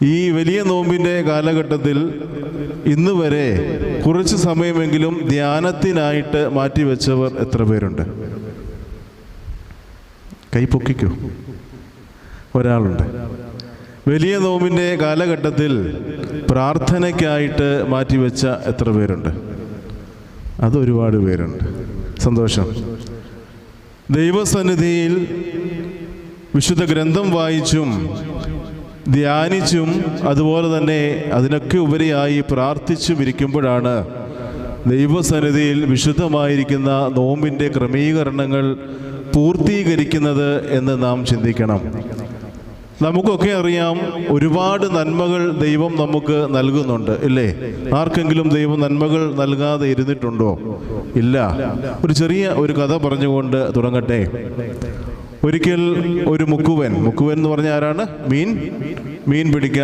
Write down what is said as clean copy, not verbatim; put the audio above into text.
ഈ വലിയ നോമ്പിൻ്റെ കാലഘട്ടത്തിൽ ഇന്ന് വരെ കുറച്ച് സമയമെങ്കിലും ധ്യാനത്തിനായിട്ട് മാറ്റിവെച്ചവർ എത്ര പേരുണ്ട്? കൈ പൊക്കിക്കോ. ഒരാളുണ്ട്. വലിയ നോമ്പിൻ്റെ കാലഘട്ടത്തിൽ പ്രാർത്ഥനയ്ക്കായിട്ട് മാറ്റിവെച്ച എത്ര പേരുണ്ട്? അതൊരുപാട് പേരുണ്ട്. സന്തോഷം. ദൈവസന്നിധിയിൽ വിശുദ്ധ ഗ്രന്ഥം വായിച്ചും ധ്യാനിച്ചും അതുപോലെ തന്നെ അതിനൊക്കെ ഉപരിയായി പ്രാർത്ഥിച്ചും ഇരിക്കുമ്പോഴാണ് ദൈവസന്നിധിയിൽ വിശുദ്ധമായിരിക്കുന്ന നോമ്പിൻ്റെ ക്രമീകരണങ്ങൾ പൂർത്തീകരിക്കുന്നത് എന്ന് നാം ചിന്തിക്കണം. നമുക്കൊക്കെ അറിയാം, ഒരുപാട് നന്മകൾ ദൈവം നമുക്ക് നൽകുന്നുണ്ട്, ഇല്ലേ? ആർക്കെങ്കിലും ദൈവം നന്മകൾ നൽകാതെ ഇരുന്നിട്ടുണ്ടോ? ഇല്ല. ഒരു ചെറിയ ഒരു കഥ പറഞ്ഞുകൊണ്ട് തുടങ്ങട്ടെ. ഒരിക്കൽ ഒരു മുക്കുവൻ എന്ന് പറഞ്ഞാൽ ആരാണ്? മീൻ പിടിക്കാൻ